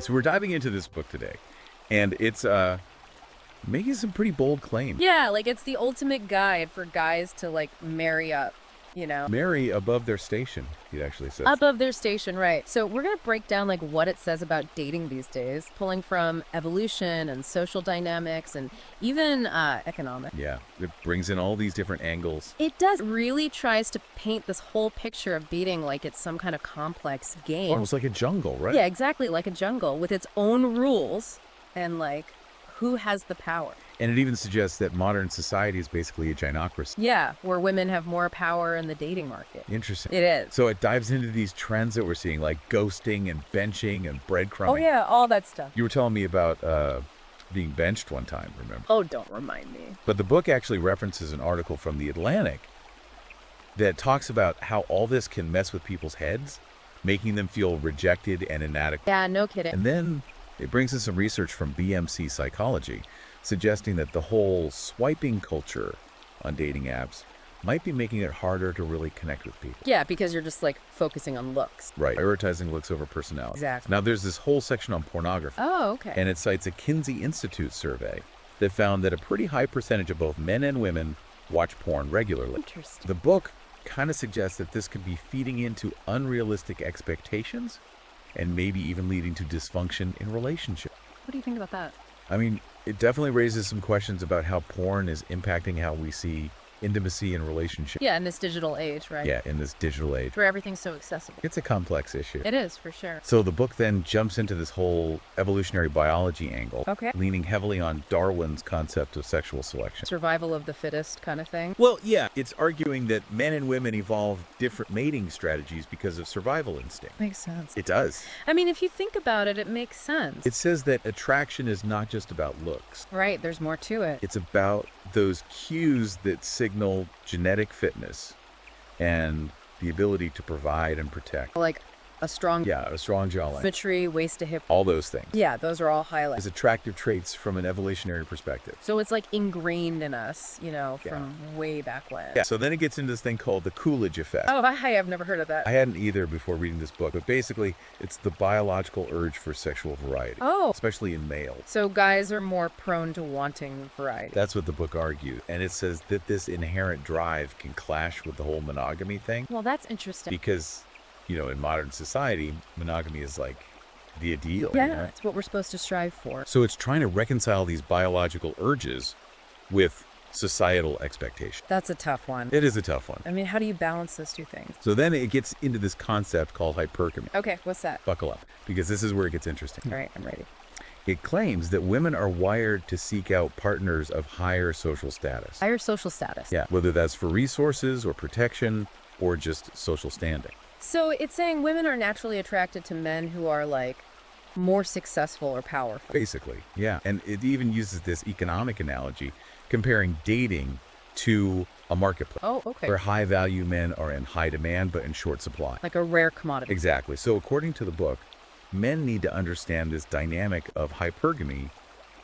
right, so we're diving into this book today, and it's making some pretty bold claims. Yeah, like it's the ultimate guide for guys to like marry up, you know? Marry above their station, he actually says. Above their station, right. So we're going to break down like what it says about dating these days, pulling from evolution and social dynamics and even economic. Yeah, it brings in all these different angles. It does really tries to paint this whole picture of dating like it's some kind of complex game. Almost like a jungle, right? Yeah, exactly, like a jungle with its own rules and like who has the power. And it even suggests that modern society is basically a gynocracy. Yeah, where women have more power in the dating market. Interesting. It is. So it dives into these trends that we're seeing, like ghosting and benching and breadcrumbing. Oh yeah, all that stuff. You were telling me about being benched one time, remember? Oh, don't remind me. But the book actually references an article from The Atlantic that talks about how all this can mess with people's heads, making them feel rejected and inadequate. Yeah, no kidding. And then it brings in some research from BMC Psychology, suggesting that the whole swiping culture on dating apps might be making it harder to really connect with people. Yeah, because you're just like focusing on looks. Right. Prioritizing looks over personality. Exactly. Now, there's this whole section on pornography. Oh, okay. And it cites a Kinsey Institute survey that found that a pretty high percentage of both men and women watch porn regularly. Interesting. The book kind of suggests that this could be feeding into unrealistic expectations and maybe even leading to dysfunction in relationships. What do you think about that? I mean, it definitely raises some questions about how porn is impacting how we see intimacy and relationships. Yeah, in this digital age, right? Yeah, in this digital age. Where everything's so accessible. It's a complex issue. It is, for sure. So the book then jumps into this whole evolutionary biology angle, Okay. leaning heavily on Darwin's concept of sexual selection. Survival of the fittest kind of thing. Well, yeah, it's arguing that men and women evolved different mating strategies because of survival instinct. Makes sense. It does. I mean, if you think about it, it makes sense. It says that attraction is not just about looks. Right, there's more to it. It's about those cues that signal genetic fitness and the ability to provide and protect. Like a strong Yeah, a strong jawline. symmetry, waist to hip. All those things. Yeah, those are all highlights. As attractive traits from an evolutionary perspective. So it's like ingrained in us, you know, Yeah. from way back when. Yeah, so then it gets into this thing called the Coolidge effect. Oh, I have never heard of that. I hadn't either before reading this book, but basically it's the biological urge for sexual variety, Oh, especially in males. so guys are more prone to wanting variety. That's what the book argues. And it says that this inherent drive can clash with the whole monogamy thing Well, that's interesting. because, you know, in modern society, monogamy is like the ideal. Yeah, you know? it's what we're supposed to strive for. So it's trying to reconcile these biological urges with societal expectations. That's a tough one. It is a tough one. I mean, how do you balance those two things? So then it gets into this concept called hypergamy. Okay, what's that? Buckle up, because this is where it gets interesting. All right, I'm ready. It claims that women are wired to seek out partners of higher social status. Higher social status. Yeah, whether that's for resources or protection or just social standing. So it's saying women are naturally attracted to men who are like more successful or powerful. Basically, yeah. And it even uses this economic analogy, comparing dating to a marketplace Oh, okay. where high value men are in high demand but in short supply. Like a rare commodity. Exactly. So according to the book, men need to understand this dynamic of hypergamy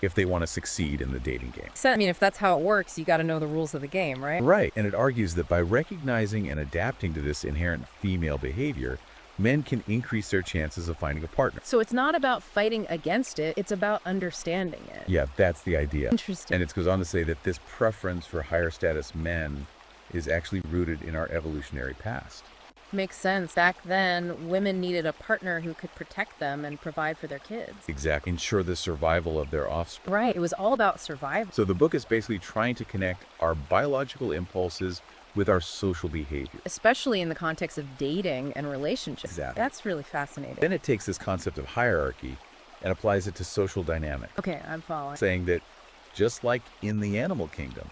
if they want to succeed in the dating game. So, I mean, if that's how it works, you got to know the rules of the game, right? Right. And it argues that by recognizing and adapting to this inherent female behavior, men can increase their chances of finding a partner. So it's not about fighting against it, it's about understanding it. Yeah, that's the idea. Interesting. And it goes on to say that this preference for higher status men is actually rooted in our evolutionary past. Makes sense. Back then, women needed a partner who could protect them and provide for their kids. Exactly. Ensure the survival of their offspring. Right. It was all about survival. So the book is basically trying to connect our biological impulses with our social behavior. Especially in the context of dating and relationships. Exactly. That's really fascinating. Then it takes this concept of hierarchy and applies it to social dynamics, Okay, I'm following. saying that just like in the animal kingdom,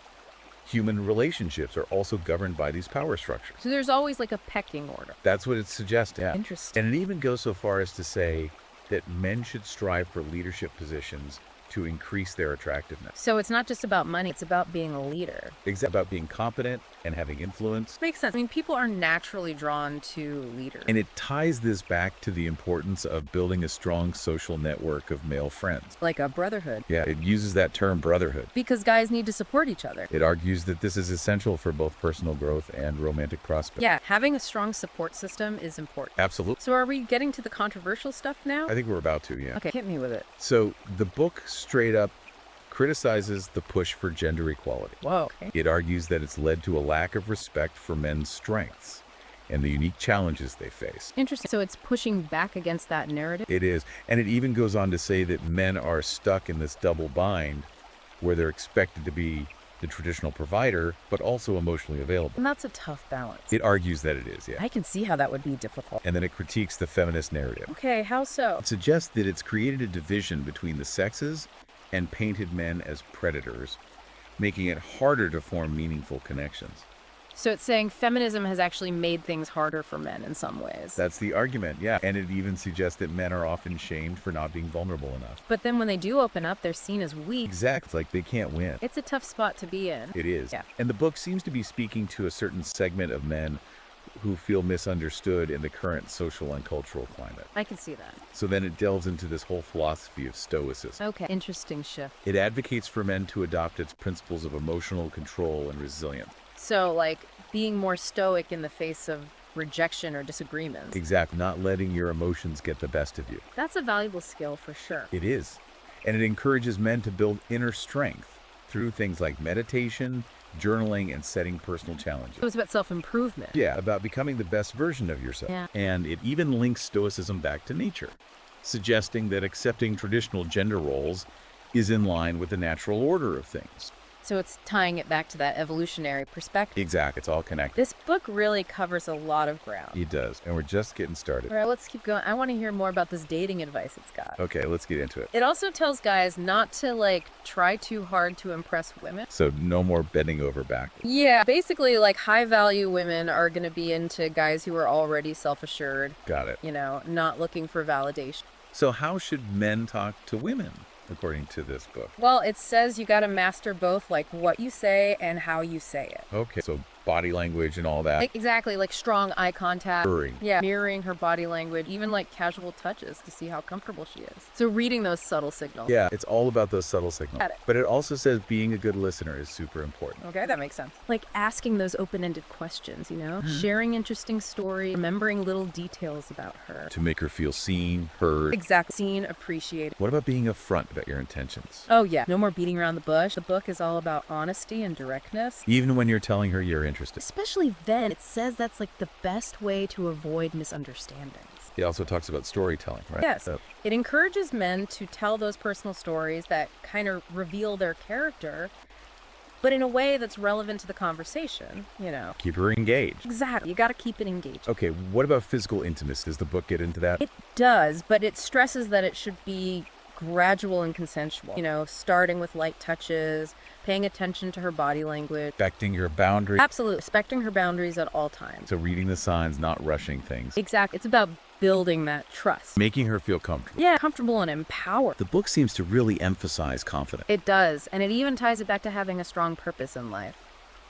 human relationships are also governed by these power structures. So there's always like a pecking order. That's what it suggests. Yeah. Interesting. And it even goes so far as to say that men should strive for leadership positions to increase their attractiveness. So it's not just about money, it's about being a leader. It's about being competent and having influence. Makes sense. I mean, people are naturally drawn to leaders. And it ties this back to the importance of building a strong social network of male friends. Like a brotherhood. Yeah, it uses that term brotherhood. Because guys need to support each other. It argues that this is essential for both personal growth and romantic prospects. Yeah, having a strong support system is important. Absolutely. So are we getting to the controversial stuff now? I think we're about to, yeah. Okay, hit me with it. So the book straight up criticizes the push for gender equality. Whoa. Okay. It argues that it's led to a lack of respect for men's strengths and the unique challenges they face. Interesting. So it's pushing back against that narrative? It is. And it even goes on to say that men are stuck in this double bind where they're expected to be the traditional provider, but also emotionally available. And that's a tough balance. It argues that it is, yeah. I can see how that would be difficult. And then it critiques the feminist narrative. Okay, how so? It suggests that it's created a division between the sexes and painted men as predators, making it harder to form meaningful connections. So it's saying feminism has actually made things harder for men in some ways. That's the argument, yeah. And it even suggests that men are often shamed for not being vulnerable enough. But then when they do open up, they're seen as weak. Exactly, like they can't win. It's a tough spot to be in. It is. Yeah. And the book seems to be speaking to a certain segment of men who feel misunderstood in the current social and cultural climate. I can see that. So then it delves into this whole philosophy of stoicism. Okay, interesting shift. It advocates for men to adopt its principles of emotional control and resilience. So, like, being more stoic in the face of rejection or disagreements. Exactly, not letting your emotions get the best of you. That's a valuable skill for sure. It is. And it encourages men to build inner strength through things like meditation, journaling, and setting personal challenges. It was about self-improvement. Yeah, about becoming the best version of yourself. Yeah. And it even links stoicism back to nature, suggesting that accepting traditional gender roles is in line with the natural order of things. So it's tying it back to that evolutionary perspective. Exactly, it's all connected. This book really covers a lot of ground. It does, and we're just getting started. All right, let's keep going. I want to hear more about this dating advice it's got. Okay, let's get into it. It also tells guys not to, like, try too hard to impress women. So no more bending over backwards. Yeah, basically, like, high-value women are going to be into guys who are already self-assured, Got it. you know, not looking for validation. So how should men talk to women, according to this book? Well, it says you got to master both, like, what you say and how you say it. Okay, so body language and all that. Like, exactly, like strong eye contact. Mirroring. Yeah, mirroring her body language, even like casual touches to see how comfortable she is. So reading those subtle signals. Yeah, it's all about those subtle signals. Got it. But it also says being a good listener is super important. Okay, that makes sense. Like asking those open-ended questions, you know? Sharing interesting stories, remembering little details about her. To make her feel seen, heard. Exactly. Seen, appreciated. What about being upfront about your intentions? Oh, yeah. No more beating around the bush. The book is all about honesty and directness. Even when you're telling her you're interested. Especially then, it says that's like the best way to avoid misunderstandings. It also talks about storytelling, right? Yes. So, It encourages men to tell those personal stories that kind of reveal their character, but in a way that's relevant to the conversation, you know. keep her engaged. Exactly. You got to keep it engaged. Okay, what about physical intimacy? Does the book get into that? It does, but it stresses that it should be gradual and consensual. You know, starting with light touches, paying attention to her body language. Respecting your boundaries. Absolutely. Respecting her boundaries at all times. So reading the signs, not rushing things. Exactly. It's about building that trust. Making her feel comfortable. Yeah, comfortable and empowered. The book seems to really emphasize confidence. It does, and it even ties it back to having a strong purpose in life.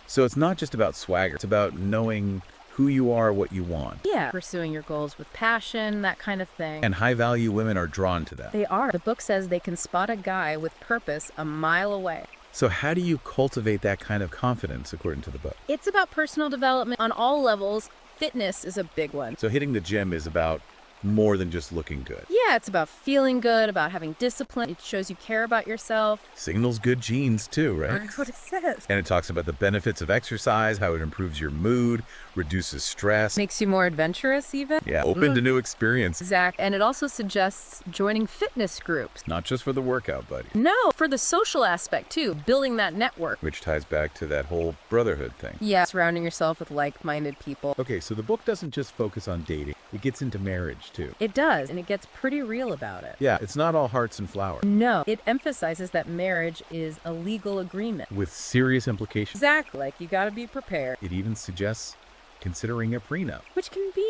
So it's not just about swagger. It's about knowing who you are, what you want. Yeah, pursuing your goals with passion, that kind of thing. And high-value women are drawn to that. They are. The book says they can spot a guy with purpose a mile away. So how do you cultivate that kind of confidence, according to the book? It's about personal development on all levels. Fitness is a big one. So hitting the gym is about more than just looking good. Yeah, it's about feeling good, about having discipline. It shows you care about yourself. Signals good genes too, right? That's what it says. And it talks about the benefits of exercise, how it improves your mood, reduces stress. Makes you more adventurous even. Yeah, open to new experiences. Exactly. And it also suggests joining fitness groups. Not just for the workout buddy, No, for the social aspect too, building that network. which ties back to that whole brotherhood thing. Yeah, surrounding yourself with like-minded people. Okay, so the book doesn't just focus on dating. It gets into marriage too. It does, and it gets pretty real about it. Yeah, it's not all hearts and flowers. No, it emphasizes that marriage is a legal agreement. With serious implications. Exactly, like you gotta be prepared. It even suggests considering a prenup. Which can be,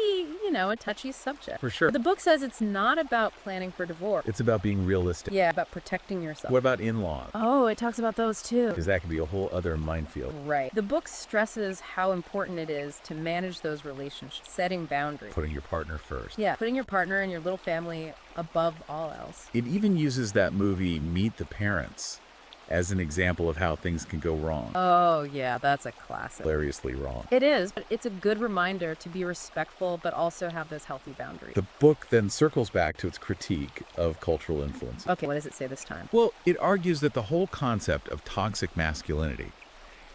a touchy subject. For sure. The book says it's not about planning for divorce. It's about being realistic. Yeah, about protecting yourself. What about in-laws? Oh, it talks about those too. Because that can be a whole other minefield. Right. The book stresses how important it is to manage those relationships, setting boundaries. Putting your partner first. Yeah, putting your partner and your little family above all else. It even uses that movie Meet the Parents as an example of how things can go wrong. Oh, yeah, that's a classic. Hilariously wrong. It is, but it's a good reminder to be respectful, but also have those healthy boundaries. The book then circles back to its critique of cultural influence. Okay, what does it say this time? Well, it argues that the whole concept of toxic masculinity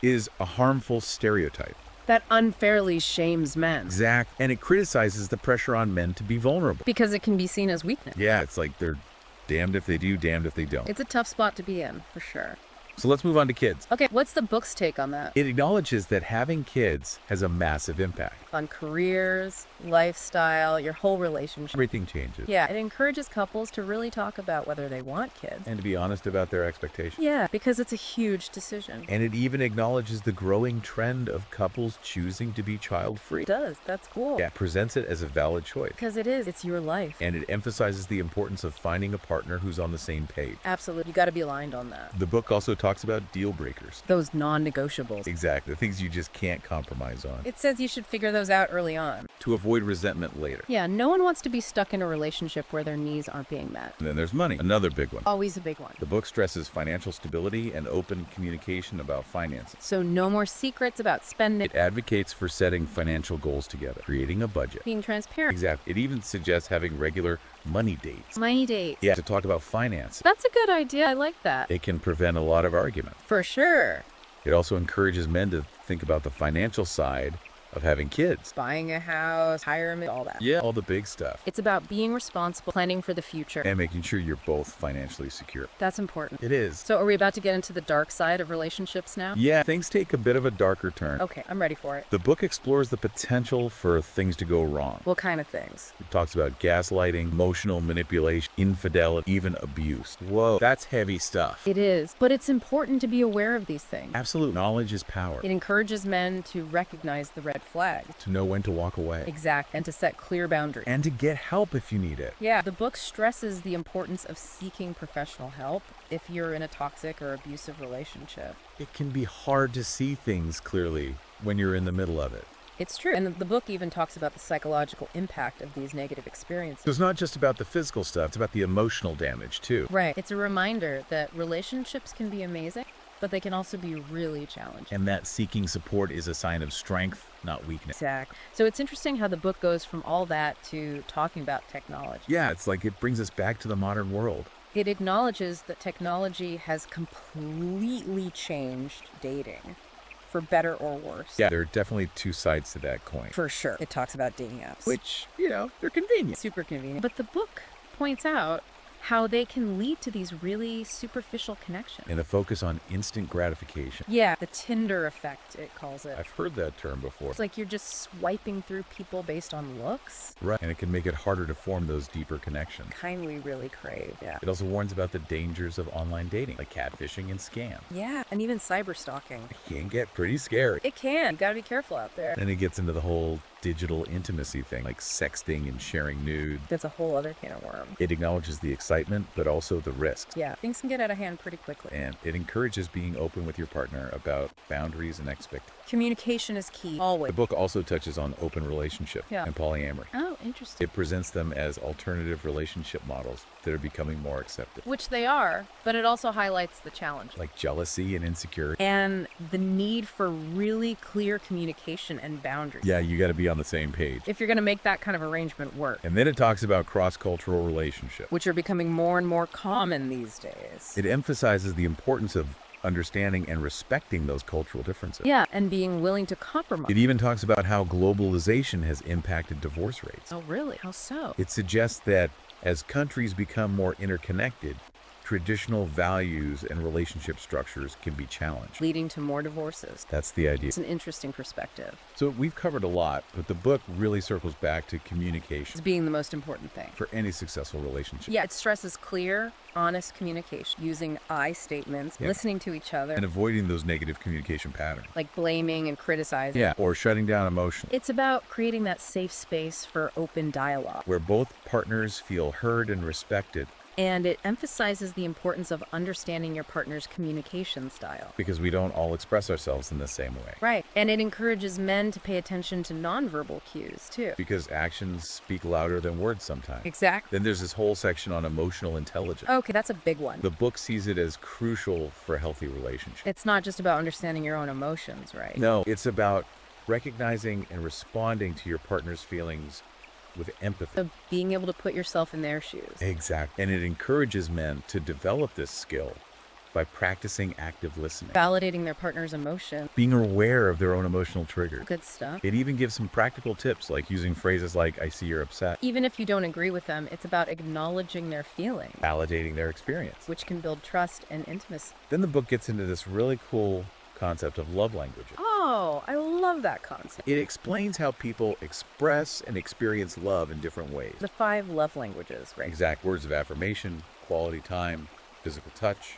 is a harmful stereotype. That unfairly shames men. Exact. And it criticizes the pressure on men to be vulnerable. Because it can be seen as weakness. Yeah, it's like they're damned if they do, damned if they don't. It's a tough spot to be in, for sure. So let's move on to kids. Okay, what's the book's take on that? It acknowledges that having kids has a massive impact. On careers, lifestyle, your whole relationship. Everything changes. Yeah, it encourages couples to really talk about whether they want kids. And to be honest about their expectations. Yeah, because it's a huge decision. And it even acknowledges the growing trend of couples choosing to be child-free. It does. That's cool. Yeah, it presents it as a valid choice. Because it is. It's your life. And it emphasizes the importance of finding a partner who's on the same page. Absolutely. You got to be aligned on that. The book also talks about deal breakers. Those non-negotiables. Exactly, the things you just can't compromise on. It says you should figure those out early on. To avoid resentment later. Yeah, no one wants to be stuck in a relationship where their needs aren't being met. And then there's money, another big one. Always a big one. The book stresses financial stability and open communication about finances. So no more secrets about spending. It advocates for setting financial goals together, creating a budget. Being transparent. Exactly. It even suggests having regular money dates. Money dates. Yeah, to talk about finance. That's a good idea. I like that. It can prevent a lot of argument. For sure. It also encourages men to think about the financial side of having kids. Buying a house, retirement, all that. Yeah, all the big stuff. It's about being responsible, planning for the future. And making sure you're both financially secure. That's important. It is. So are we about to get into the dark side of relationships now? Yeah, things take a bit of a darker turn. Okay, I'm ready for it. The book explores the potential for things to go wrong. What kind of things? It talks about gaslighting, emotional manipulation, infidelity, even abuse. Whoa, that's heavy stuff. It is, but it's important to be aware of these things. Absolute knowledge is power. It encourages men to recognize the red flags. To know when to walk away. Exact, and to set clear boundaries. And to get help if you need it. Yeah, the book stresses the importance of seeking professional help if you're in a toxic or abusive relationship. It can be hard to see things clearly when you're in the middle of it. It's true. And the book even talks about the psychological impact of these negative experiences. So it's not just about the physical stuff, it's about the emotional damage too. Right. It's a reminder that relationships can be amazing, but they can also be really challenging. And that seeking support is a sign of strength, not weakness. Exactly. So it's interesting how the book goes from all that to talking about technology. Yeah, it's like it brings us back to the modern world. It acknowledges that technology has completely changed dating, for better or worse. Yeah, there are definitely two sides to that coin. For sure. It talks about dating apps. Which, they're convenient. Super convenient. But the book points out how they can lead to these really superficial connections. And a focus on instant gratification. Yeah, the Tinder effect, it calls it. I've heard that term before. It's like you're just swiping through people based on looks. Right, and it can make it harder to form those deeper connections. Kind we really crave, yeah. It also warns about the dangers of online dating, like catfishing and scams. Yeah, and even cyber stalking. It can get pretty scary. It can. Gotta be careful out there. Then it gets into the whole digital intimacy thing, like sexting and sharing nudes. That's a whole other can of worms. It acknowledges the excitement, but also the risks. Yeah, things can get out of hand pretty quickly. And it encourages being open with your partner about boundaries and expectations. Communication is key, always. The book also touches on open relationship Yeah. and polyamory. Oh, interesting. It presents them as alternative relationship models that are becoming more accepted, Which they are, but it also highlights the challenge. like jealousy and insecurity. And the need for really clear communication and boundaries. Yeah, you got to be on the same page. If you're going to make that kind of arrangement work, And then it talks about cross-cultural relationships. which are becoming more and more common these days. It emphasizes the importance of understanding and respecting those cultural differences. Yeah, and being willing to compromise. It even talks about how globalization has impacted divorce rates. Oh, really? How so? It suggests that as countries become more interconnected, traditional values and relationship structures can be challenged. Leading to more divorces. That's the idea. It's an interesting perspective. So we've covered a lot, but the book really circles back to communication It's being the most important thing. for any successful relationship. Yeah, it stresses clear, honest communication, using I statements, Yeah. listening to each other, And avoiding those negative communication patterns. like blaming and criticizing. Yeah, or shutting down emotion, It's about creating that safe space for open dialogue. where both partners feel heard and respected, And it emphasizes the importance of understanding your partner's communication style. because we don't all express ourselves in the same way. Right. And it encourages men to pay attention to nonverbal cues, too. Because actions speak louder than words sometimes. Exactly. Then there's this whole section on emotional intelligence. Okay, that's a big one. The book sees it as crucial for a healthy relationship. It's not just about understanding your own emotions, right? No, it's about recognizing and responding to your partner's feelings with empathy. So being able to put yourself in their shoes. Exactly. And it encourages men to develop this skill by practicing active listening, Validating their partner's emotion. being aware of their own emotional triggers. Good stuff. It even gives some practical tips, like using phrases like, I see you're upset, Even if you don't agree with them, it's about acknowledging their feelings, validating their experience. which can build trust and intimacy. Then the book gets into this really cool concept of love languages. Oh, I love that concept. It explains how people express and experience love in different ways. The 5 love languages, right? Exact words of affirmation, quality time, physical touch,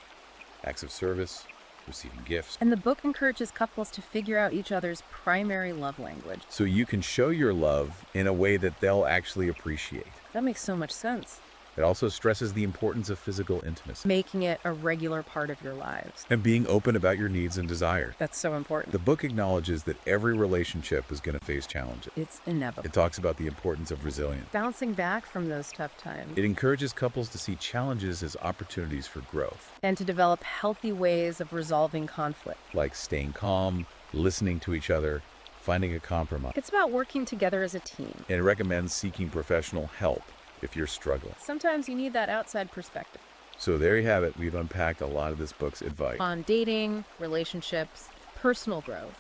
acts of service, receiving gifts. And the book encourages couples to figure out each other's primary love language. So you can show your love in a way that they'll actually appreciate. That makes so much sense. It also stresses the importance of physical intimacy Making it a regular part of your lives. and being open about your needs and desires. That's so important. The book acknowledges that every relationship is going to face challenges. It's inevitable. It talks about the importance of resilience. Bouncing back from those tough times. It encourages couples to see challenges as opportunities for growth, And to develop healthy ways of resolving conflict. like staying calm, listening to each other, finding a compromise. It's about working together as a team. And it recommends seeking professional help if you're struggling. Sometimes you need that outside perspective So there you have it. We've unpacked a lot of this book's advice. on dating, relationships, personal growth,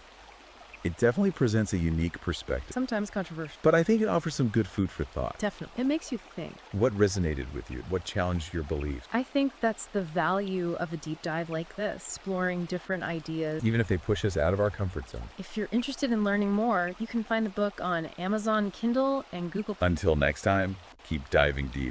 It definitely presents a unique perspective, sometimes controversial. but I think it offers some good food for thought. Definitely. It makes you think. What resonated with you? What challenged your beliefs? I think that's the value of a deep dive like this, exploring different ideas. Even if they push us out of our comfort zone. If you're interested in learning more, you can find the book on Amazon Kindle and Google. Until next time, keep diving deep.